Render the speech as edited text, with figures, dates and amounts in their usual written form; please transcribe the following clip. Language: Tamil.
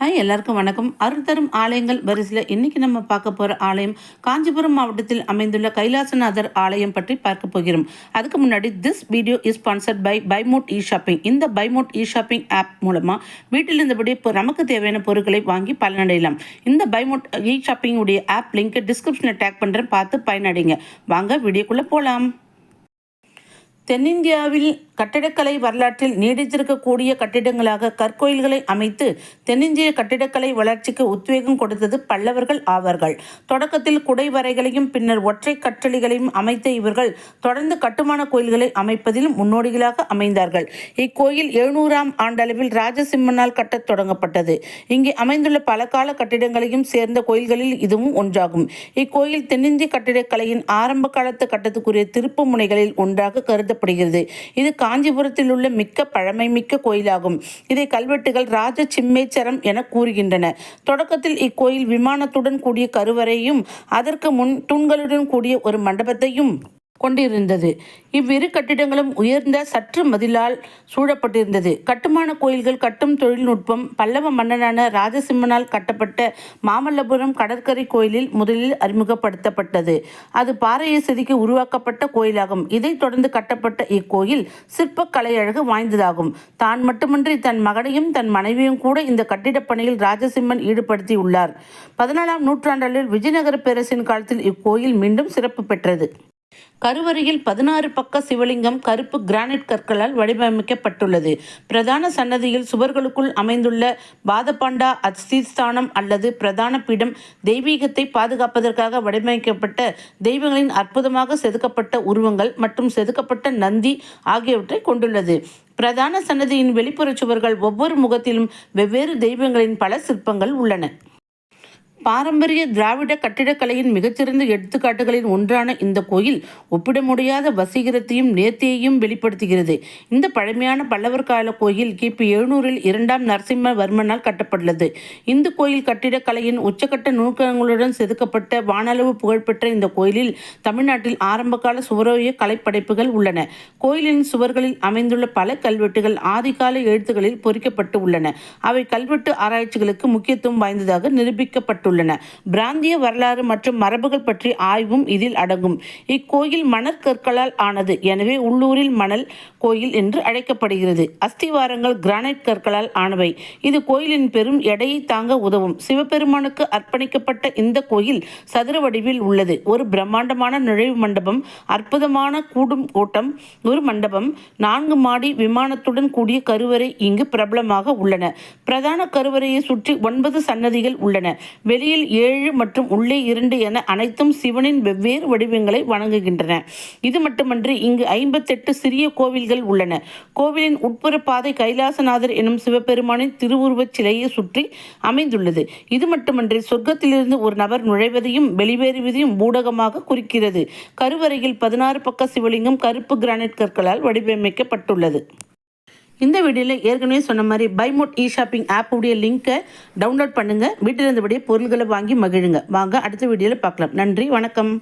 எல்லாருக்கும் வணக்கம். அருள் தரும் ஆலயங்கள் வரிசையில் இன்னைக்கு நம்ம பார்க்க போகிற ஆலயம் காஞ்சிபுரம் மாவட்டத்தில் அமைந்துள்ள கைலாசநாதர் ஆலயம் பற்றி பார்க்க போகிறோம். அதுக்கு முன்னாடி this video is sponsored by Bymot e shopping. இந்த பைமோட் இ ஷாப்பிங் ஆப் மூலமாக வீட்டில் இருந்தபடி நமக்கு தேவையான பொருட்களை வாங்கி பலனடையலாம். இந்த பைமோட் இ ஷாப்பிங் உடைய ஆப் லிங்க் டிஸ்கிரிப்ஷனில் டேக் பண்ணுறேன், பார்த்து பயனடைங்க. வாங்க வீடியோக்குள்ளே போகலாம். தென்னிந்தியாவில் கட்டிடக்கலை வரலாற்றில் நீடித்திருக்கக்கூடிய கட்டிடங்களாக கற்கோயில்களை அமைத்து தென்னிந்திய கட்டிடக்கலை வளர்ச்சிக்கு உத்வேகம் கொடுத்தது பல்லவர்கள் ஆவார்கள். தொடக்கத்தில் குடைவரைகளையும் பின்னர் ஒற்றை கற்றளிகளையும் அமைத்த இவர்கள் தொடர்ந்து கட்டுமான கோயில்களை அமைப்பதில் முன்னோடிகளாக அமைந்தார்கள். இக்கோயில் 700ஆம் ஆண்டளவில் ராஜசிம்மனால் கட்டத் தொடங்கப்பட்டது. இங்கே அமைந்துள்ள பல கால கட்டிடங்களையும் சேர்ந்த கோயில்களில் இதுவும் ஒன்றாகும். இக்கோயில் தென்னிந்திய கட்டிடக்கலையின் ஆரம்ப காலத்து கட்டத்துக்குரிய திருப்பு முனைகளில் ஒன்றாக கருதப்படுகிறது. இது காஞ்சிபுரத்தில் உள்ள மிக்க பழமை மிக்க கோயிலாகும். இதை கல்வெட்டுகள் ராஜ சிம்மேச்சரம் என கூறுகின்றன. தொடக்கத்தில் இக்கோயில் விமானத்துடன் கூடிய கருவறையும் அதற்கு முன் தூண்களுடன் கூடிய ஒரு மண்டபத்தையும் கொண்டிருந்தது. இவ்விரு கட்டிடங்களும் உயர்ந்த சற்று மதிலால் சூழப்பட்டிருந்தது. கட்டுமான கோயில்கள் கட்டும் தொழில்நுட்பம் பல்லவ மன்னனான ராஜசிம்மனால் கட்டப்பட்ட மாமல்லபுரம் கடற்கரை கோயிலில் முதலில் அறிமுகப்படுத்தப்பட்டது. அது பாறையை செதுக்கி உருவாக்கப்பட்ட கோயிலாகும். இதைத் தொடர்ந்து கட்டப்பட்ட இக்கோயில் சிற்ப கலையழகு வாய்ந்ததாகும். தான் மட்டுமின்றி தன் மகனையும் தன் மனைவியும் கூட இந்த கட்டிடப் பணியில் ராஜசிம்மன் ஈடுபடுத்தியுள்ளார். 14ஆம் நூற்றாண்டில் விஜயநகர பேரரசின் காலத்தில் இக்கோயில் மீண்டும் சிறப்பு பெற்றது. கருவறையில் 16 பக்க சிவலிங்கம் கருப்பு கிரானைட் கற்களால் வடிவமைக்கப்பட்டுள்ளது. பிரதான சன்னதியில் சுவர்களுக்குள் அமைந்துள்ள பாதபாண்டா அஸ்திஸ்தானம் அல்லது பிரதான பீடம் தெய்வீகத்தை பாதுகாப்பதற்காக வடிவமைக்கப்பட்ட தெய்வங்களின் அற்புதமாக செதுக்கப்பட்ட உருவங்கள் மற்றும் செதுக்கப்பட்ட நந்தி ஆகியவற்றை கொண்டுள்ளது. பிரதான சன்னதியின் வெளிப்புற சுவர்கள் ஒவ்வொரு முகத்திலும் வெவ்வேறு தெய்வங்களின் பல சிற்பங்கள் உள்ளன. பாரம்பரிய திராவிட கட்டிடக்கலையின் மிகச்சிறந்த எடுத்துக்காட்டுகளின் ஒன்றான இந்த கோயில் ஒப்பிட முடியாத வசீகரத்தையும் நேர்த்தியையும் வெளிப்படுத்துகிறது. இந்த பழமையான பல்லவர் கால கோயில் கிபி 700இல் 2ஆம் நரசிம்மவர்மனால் கட்டப்பட்டுள்ளது. இந்த கோயில் கட்டிடக்கலையின் உச்சக்கட்ட நுணுக்கங்களுடன் செதுக்கப்பட்ட வானளவு புகழ்பெற்ற இந்த கோயிலில் தமிழ்நாட்டில் ஆரம்பகால சுவரோவிய கலைப்படைப்புகள் உள்ளன. கோயிலின் சுவர்களில் அமைந்துள்ள பல கல்வெட்டுகள் ஆதிகால எழுத்துக்களில் பொறிக்கப்பட்டு உள்ளன. அவை கல்வெட்டு ஆராய்ச்சிகளுக்கு முக்கியத்துவம் வாய்ந்ததாக நிரூபிக்கப்பட்டு பிராந்திய வரலாறு மற்றும் மரபுகள் பற்றி ஆய்வும் இதில் அடங்கும். இக்கோயில் மணற்கற்களால் ஆனது, எனவே உள்ளூரில் மணல் கோயில் என்று அழைக்கப்படுகிறது. அஸ்திவாரங்கள் கிரானைட் கற்களால் ஆனவை. இது கோயிலின் பெரும் எடையை தாங்க உதவும். சிவபெருமானுக்கு அர்ப்பணிக்கப்பட்ட இந்த கோயில் சதுர வடிவில் உள்ளது. ஒரு பிரம்மாண்டமான நுழைவு மண்டபம், அற்புதமான கூடும் கோட்டம், ஒரு மண்டபம், 4 மாடி விமானத்துடன் கூடிய கருவறை இங்கு பிரபலமாக உள்ளன. பிரதான கருவறையை சுற்றி 9 சன்னதிகள் உள்ளன. வெளியில் 7 மற்றும் உள்ளே 2 என அனைத்தும் சிவனின் வெவ்வேறு வடிவங்களை வணங்குகின்றன. இது மட்டுமன்றி இங்கு 58 சிறிய கோவில்கள் உள்ளன. கோவிலின் உட்புற பாதை கைலாசநாதர் எனும் சிவபெருமானின் திருவுருவச் சிலையை சுற்றி அமைந்துள்ளது. இது மட்டுமன்றி சொர்க்கத்திலிருந்து ஒரு நபர் நுழைவதையும் வெளியேறுவதையும் ஊடகமாக குறிக்கிறது. கருவறையில் 16 பக்க சிவலிங்கம் கருப்பு கிரானைட் கற்களால் வடிவமைக்கப்பட்டுள்ளது. இந்த வீடியோவில் ஏற்கனவே சொன்ன மாதிரி பைமோட் இ ஷாப்பிங் ஆப் உடைய லிங்கை டவுன்லோட் பண்ணுங்கள். வீட்டில் இருந்தபடியே பொருள்களை வாங்கி மகிழுங்க. வாங்க அடுத்த வீடியோவில் பார்க்கலாம். நன்றி, வணக்கம்.